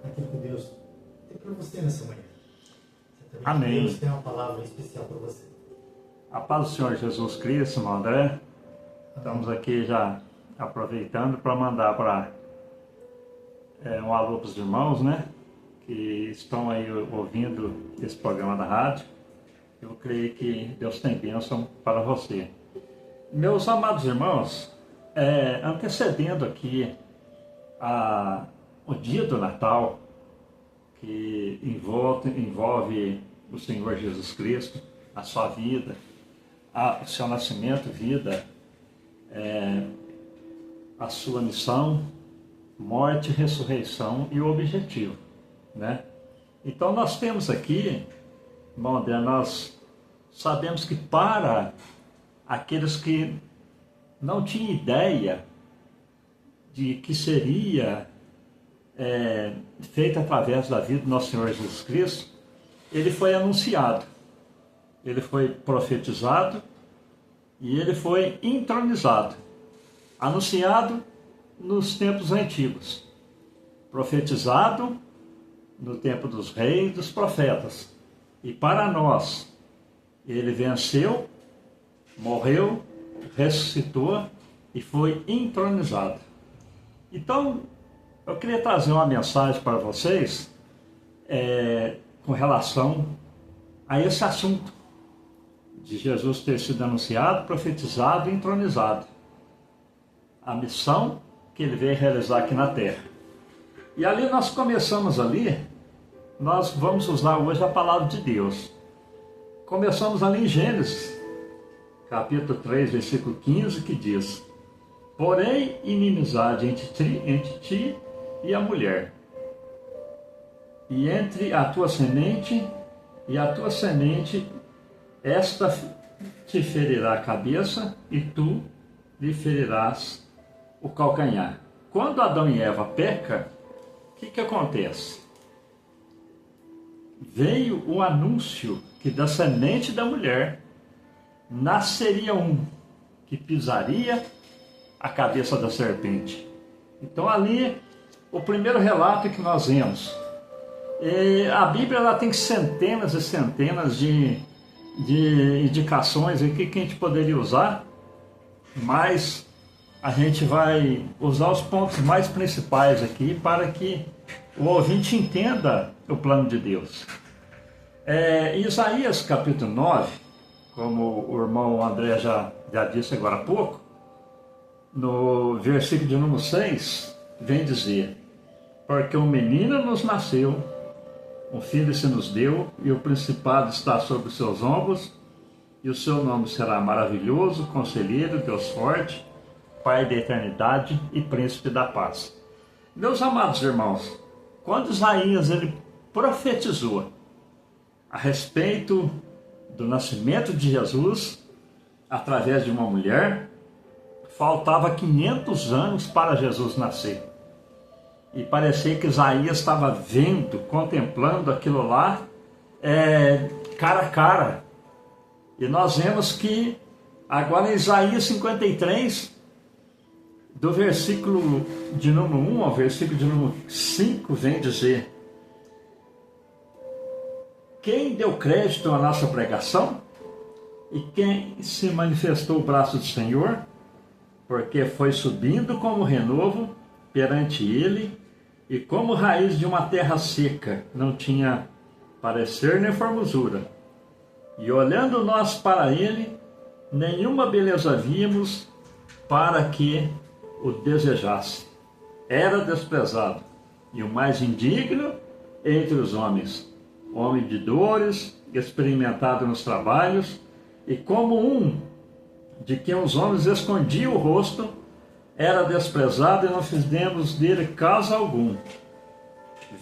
aquilo que Deus tem para você nessa manhã. Amém. Deus tem uma palavra especial para você. A paz do Senhor Jesus Cristo, irmão André. Estamos aqui já aproveitando para mandar para um alô para os irmãos, né? Que estão aí ouvindo esse programa da rádio. Eu creio que Deus tem bênção para você. Meus amados irmãos, antecedendo aqui o dia do Natal, que envolve o Senhor Jesus Cristo, a sua vida, o seu nascimento, vida, a sua missão, morte, ressurreição e o objetivo, né? Então nós temos aqui, irmão André, nós sabemos que para aqueles que não tinham ideia de que seria feito através da vida do nosso Senhor Jesus Cristo, ele foi anunciado, ele foi profetizado e ele foi entronizado, anunciado nos tempos antigos, profetizado no tempo dos reis e dos profetas, e para nós ele venceu, morreu, ressuscitou e foi entronizado. Então eu queria trazer uma mensagem para vocês com relação a esse assunto de Jesus ter sido anunciado, profetizado e entronizado. A missão que ele veio realizar aqui na terra. E ali nós vamos usar hoje a palavra de Deus. Começamos ali em Gênesis, capítulo 3, versículo 15, que diz: porém, inimizade entre ti e a mulher, e entre a tua semente e a tua semente, esta te ferirá a cabeça e tu lhe ferirás o calcanhar. Quando Adão e Eva pecam, o que acontece? Veio o anúncio que da semente da mulher nasceria um que pisaria a cabeça da serpente. Então ali, o primeiro relato que nós vemos. A Bíblia ela tem centenas e centenas de indicações aqui que a gente poderia usar, mas a gente vai usar os pontos mais principais aqui para que o ouvinte entenda o plano de Deus. Isaías capítulo 9, como o irmão André já disse agora há pouco, no versículo de número 6, vem dizer: porque um menino nos nasceu, um filho se nos deu, e o principado está sobre os seus ombros, e o seu nome será maravilhoso, conselheiro, Deus forte, Pai da eternidade e príncipe da paz. Meus amados irmãos, quando Isaías ele profetizou a respeito do nascimento de Jesus através de uma mulher, faltava 500 anos para Jesus nascer. E parecia que Isaías estava vendo, contemplando aquilo lá, cara a cara. E nós vemos que agora em Isaías 53, do versículo de número 1 ao versículo de número 5, vem dizer: quem deu crédito à nossa pregação? E quem se manifestou o braço do Senhor? Porque foi subindo como renovo perante ele, e como raiz de uma terra seca, não tinha parecer nem formosura. E olhando nós para ele, nenhuma beleza vimos para que o desejasse. Era desprezado, e o mais indigno entre os homens, homem de dores, experimentado nos trabalhos, e como um de quem os homens escondiam o rosto, era desprezado e não fizemos dele caso algum.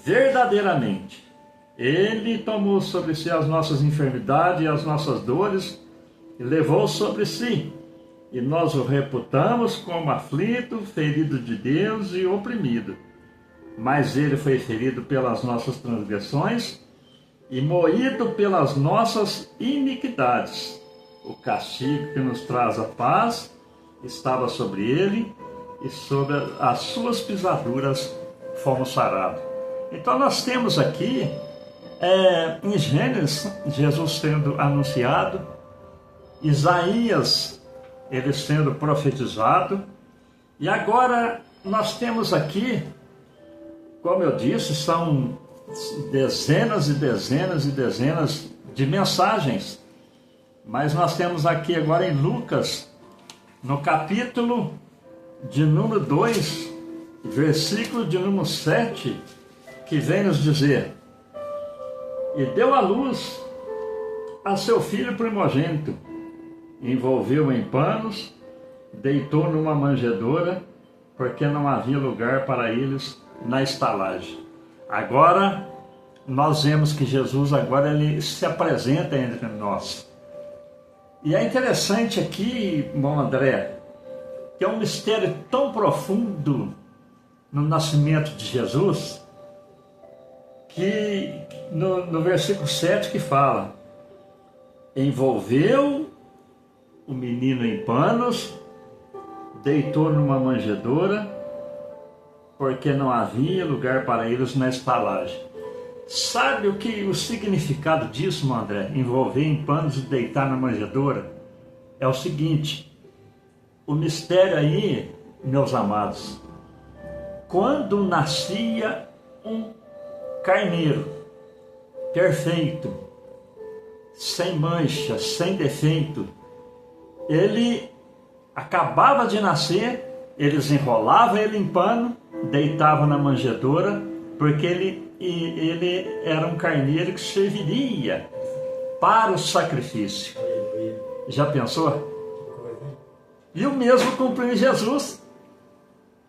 Verdadeiramente, ele tomou sobre si as nossas enfermidades e as nossas dores, e levou sobre si, e nós o reputamos como aflito, ferido de Deus e oprimido. Mas ele foi ferido pelas nossas transgressões e moído pelas nossas iniquidades. O castigo que nos traz a paz estava sobre ele, e sobre as suas pisaduras fomos sarados. Então nós temos aqui, em Gênesis, Jesus sendo anunciado, Isaías, ele sendo profetizado, e agora nós temos aqui, como eu disse, são dezenas e dezenas e dezenas de mensagens, mas nós temos aqui agora em Lucas, no capítulo de número 2, versículo de número 7, que vem nos dizer: e deu à luz a seu filho primogênito, envolveu em panos, deitou numa manjedoura, porque não havia lugar para eles na estalagem. Agora nós vemos que Jesus agora ele se apresenta entre nós. E é interessante aqui, irmão André, que é um mistério tão profundo no nascimento de Jesus, que no versículo 7 que fala: envolveu o menino em panos, deitou numa manjedoura, porque não havia lugar para eles na estalagem. Sabe o significado disso, meu André? Envolver em panos e deitar na manjedoura? É o seguinte, o mistério aí, meus amados, quando nascia um carneiro perfeito, sem mancha, sem defeito, ele acabava de nascer, eles enrolavam ele em pano, deitavam na manjedoura, porque ele era um carneiro que serviria para o sacrifício. Já pensou? E o mesmo cumpriu em Jesus.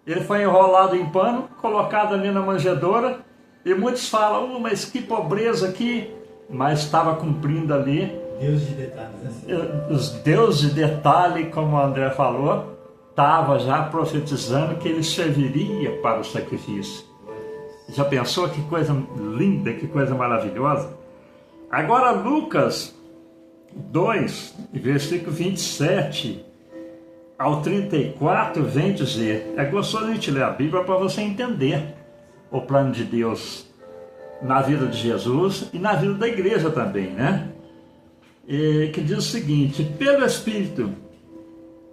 Ele foi enrolado em pano, colocado ali na manjedoura, e muitos falam, mas que pobreza aqui, mas estava cumprindo ali. Deus de detalhes, assim. Os deuses de detalhe, como o André falou, estava já profetizando que ele serviria para o sacrifício. Já pensou que coisa linda, que coisa maravilhosa? Agora Lucas 2, versículo 27 ao 34 vem dizer, é gostoso a gente ler a Bíblia para você entender o plano de Deus na vida de Jesus e na vida da igreja também, né? E que diz o seguinte: pelo Espírito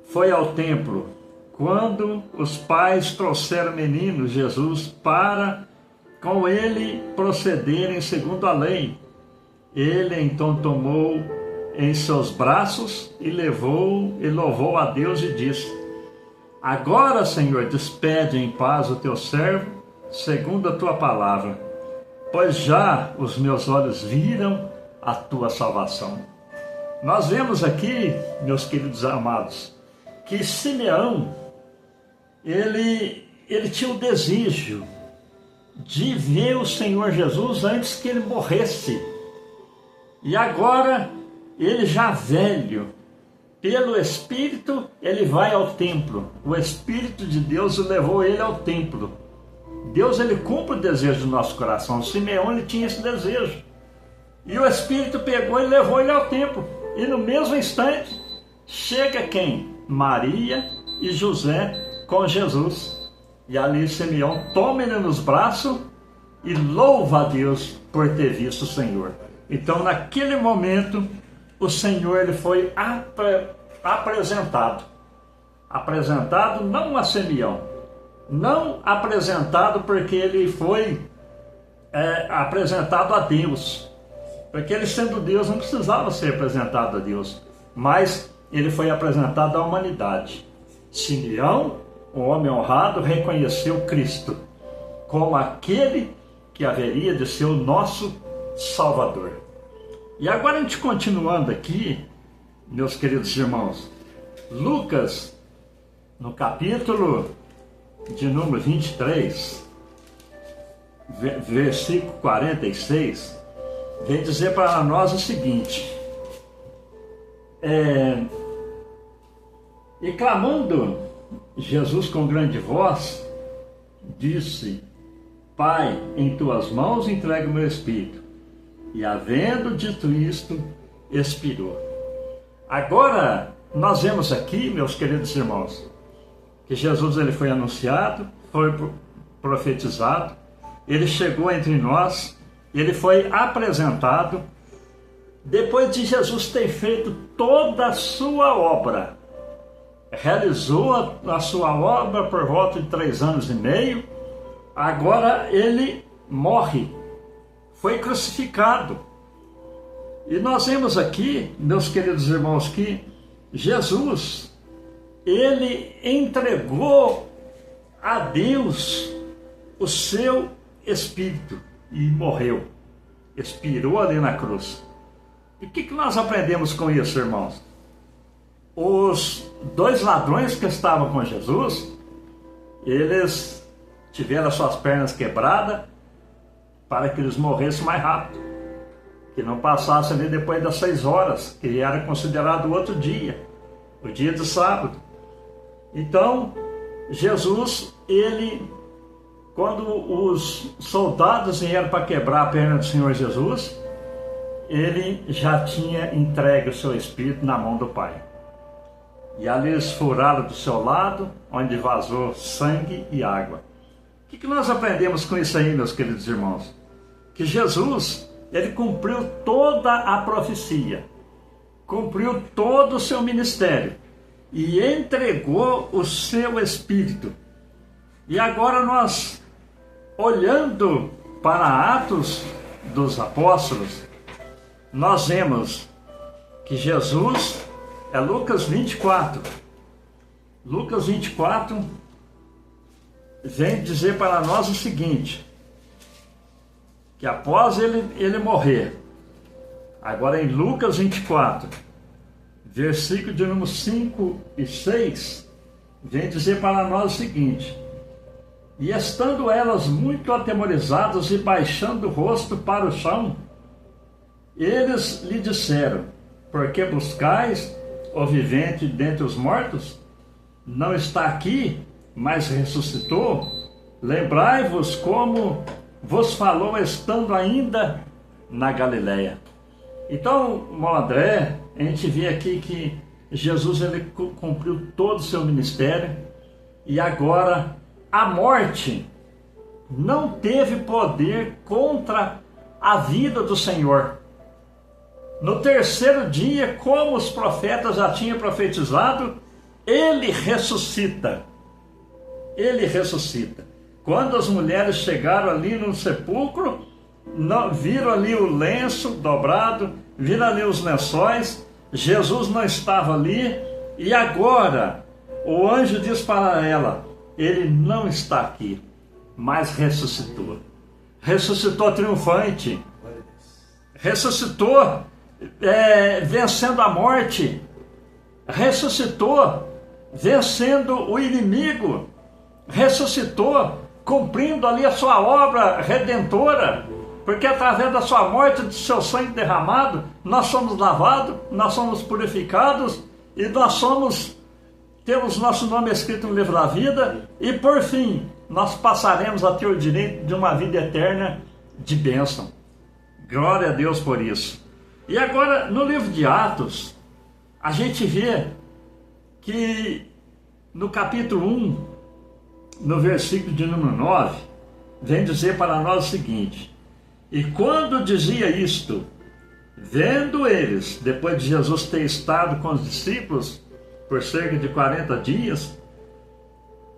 foi ao templo quando os pais trouxeram o menino Jesus para com ele procederem segundo a lei. Ele então tomou em seus braços e louvou a Deus e disse: agora, Senhor, despede em paz o teu servo segundo a tua palavra, pois já os meus olhos viram a tua salvação. Nós vemos aqui, meus queridos amados, que Simeão, ele tinha o desejo de ver o Senhor Jesus antes que ele morresse. E agora, ele já velho, pelo Espírito, ele vai ao templo. O Espírito de Deus levou ele ao templo. Deus, ele cumpre o desejo do nosso coração. Simeão, ele tinha esse desejo. E o Espírito pegou e levou ele ao templo. E no mesmo instante, chega quem? Maria e José com Jesus. E ali Simeão toma ele nos braços e louva a Deus por ter visto o Senhor. Então, naquele momento, o Senhor ele foi apresentado. Apresentado não a Simeão, não apresentado porque ele foi apresentado a Deus. Porque ele, sendo Deus, não precisava ser apresentado a Deus. Mas ele foi apresentado à humanidade. Simeão, um homem honrado, reconheceu Cristo como aquele que haveria de ser o nosso Salvador. E agora a gente continuando aqui, meus queridos irmãos, Lucas, no capítulo de número 23, versículo 46, vem dizer para nós o seguinte: e clamando Jesus com grande voz, disse: Pai, em tuas mãos entrego o meu espírito. E havendo dito isto, expirou. Agora, nós vemos aqui, meus queridos irmãos, que Jesus ele foi anunciado, foi profetizado, ele chegou entre nós, ele foi apresentado, depois de Jesus ter feito toda a sua obra, realizou a sua obra por volta de 3 anos e meio, agora ele morre, foi crucificado. E nós vemos aqui, meus queridos irmãos, que Jesus, ele entregou a Deus o seu Espírito e morreu, expirou ali na cruz. E o que nós aprendemos com isso, irmãos? Os 2 ladrões que estavam com Jesus, eles tiveram as suas pernas quebradas para que eles morressem mais rápido, que não passasse ali depois das 6 horas, que era considerado o outro dia, o dia de sábado. Então, Jesus, quando os soldados vieram para quebrar a perna do Senhor Jesus, ele já tinha entregue o seu Espírito na mão do Pai. E ali eles furaram do seu lado, onde vazou sangue e água. O que nós aprendemos com isso aí, meus queridos irmãos? Que Jesus, ele cumpriu toda a profecia, cumpriu todo o seu ministério e entregou o seu Espírito. E agora nós, olhando para Atos dos Apóstolos, nós vemos que Jesus, Lucas 24. Lucas 24 vem dizer para nós o seguinte, que após ele morrer, agora em Lucas 24, versículo de número 5 e 6, vem dizer para nós o seguinte: e estando elas muito atemorizadas e baixando o rosto para o chão, eles lhe disseram: por que buscais o vivente dentre os mortos? Não está aqui, mas ressuscitou. Lembrai-vos como vos falou estando ainda na Galileia. Então, irmão André, a gente vê aqui que Jesus, ele cumpriu todo o seu ministério, e agora a morte não teve poder contra a vida do Senhor. No 3º dia, como os profetas já tinham profetizado, ele ressuscita. Ele ressuscita. Quando as mulheres chegaram ali no sepulcro, viram ali o lenço dobrado, viram ali os lençóis, Jesus não estava ali, e agora o anjo diz para ela: ele não está aqui, mas ressuscitou. Ressuscitou triunfante, ressuscitou vencendo a morte, ressuscitou vencendo o inimigo, ressuscitou cumprindo ali a sua obra redentora, porque através da sua morte, do seu sangue derramado, nós somos lavados, nós somos purificados e nós temos nosso nome escrito no livro da vida, e por fim nós passaremos a ter o direito de uma vida eterna de bênção. Glória a Deus por isso. E agora, no livro de Atos, a gente vê que no capítulo 1, no versículo de número 9, vem dizer para nós o seguinte: e quando dizia isto, vendo eles, depois de Jesus ter estado com os discípulos por cerca de 40 dias,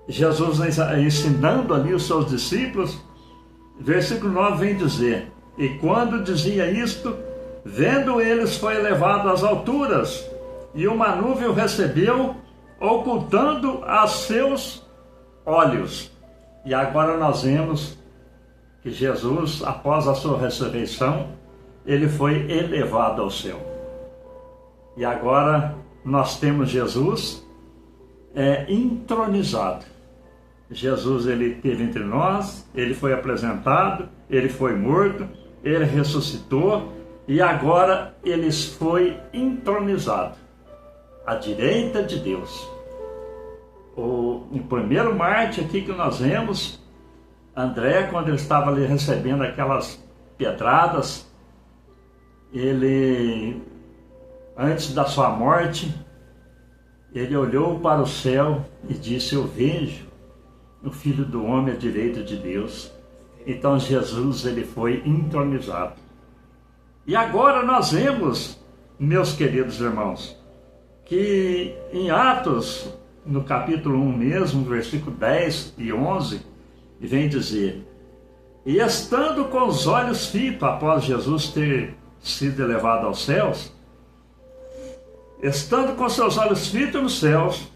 Jesus ensinando ali os seus discípulos, versículo 9 vem dizer: e quando dizia isto, vendo eles, foi levado às alturas, e uma nuvem o recebeu, ocultando a seus olhos. E agora nós vemos que Jesus, após a sua ressurreição, ele foi elevado ao céu. E agora nós temos Jesus entronizado. Jesus, ele esteve entre nós, ele foi apresentado, ele foi morto, ele ressuscitou, e agora ele foi entronizado à direita de Deus. O primeiro mártir aqui que nós vemos, André, quando ele estava ali recebendo aquelas pedradas, ele, antes da sua morte, ele olhou para o céu e disse: eu vejo o Filho do Homem à direita de Deus. Então Jesus ele foi entronizado. E agora nós vemos, meus queridos irmãos, que em Atos, no capítulo 1 mesmo, versículo 10 e 11, vem dizer: e estando com os olhos fitos, após Jesus ter sido elevado aos céus, estando com seus olhos fitos nos céus,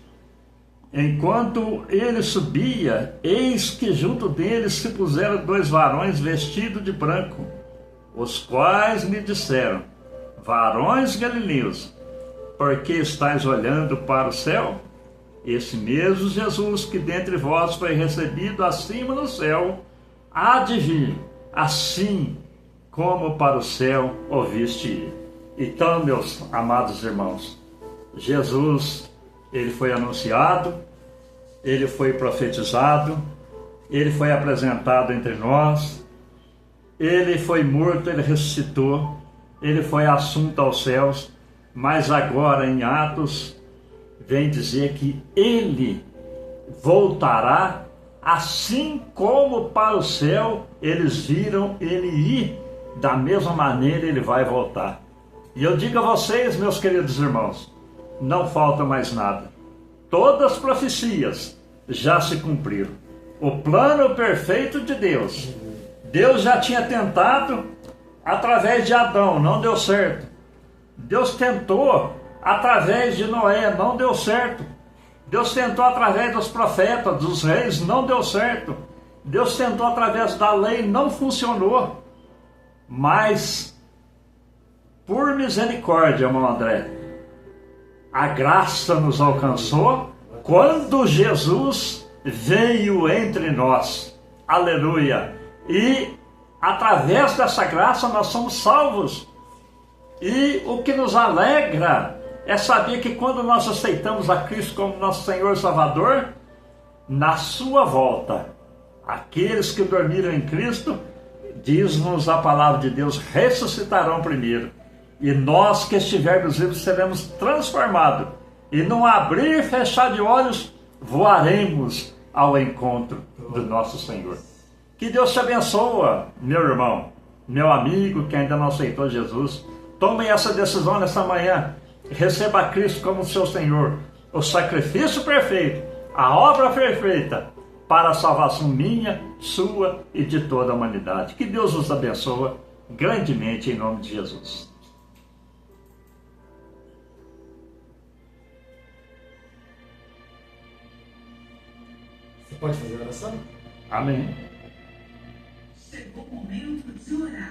enquanto ele subia, eis que junto dele se puseram 2 varões vestidos de branco, os quais lhe disseram: varões galileus, por que estáis olhando para o céu? Esse mesmo Jesus que dentre vós foi recebido acima no céu, há de vir, assim como para o céu ouviste ir. Então, meus amados irmãos, Jesus, ele foi anunciado, ele foi profetizado, ele foi apresentado entre nós, ele foi morto, ele ressuscitou, ele foi assunto aos céus, mas agora em Atos vem dizer que ele voltará, assim como para o céu eles viram ele ir, da mesma maneira ele vai voltar. E eu digo a vocês, meus queridos irmãos, não falta mais nada. Todas as profecias já se cumpriram. O plano perfeito de Deus. Deus já tinha tentado através de Adão, não deu certo. Deus tentou através de Noé, não deu certo. Deus tentou através dos profetas, dos reis, não deu certo. Deus tentou através da lei, não funcionou. Mas, por misericórdia, irmão André, a graça nos alcançou quando Jesus veio entre nós. Aleluia! E através dessa graça nós somos salvos. E o que nos alegra é saber que quando nós aceitamos a Cristo como nosso Senhor e Salvador, na sua volta, aqueles que dormiram em Cristo, diz-nos a palavra de Deus, ressuscitarão primeiro. E nós que estivermos vivos seremos transformados. E num abrir e fechar de olhos, voaremos ao encontro do nosso Senhor. Que Deus te abençoe, meu irmão, meu amigo que ainda não aceitou Jesus. Tome essa decisão nessa manhã. Receba a Cristo como seu Senhor. O sacrifício perfeito, a obra perfeita para a salvação minha, sua e de toda a humanidade. Que Deus os abençoe grandemente em nome de Jesus. Você pode fazer a oração? Amém. Chegou o momento de orar.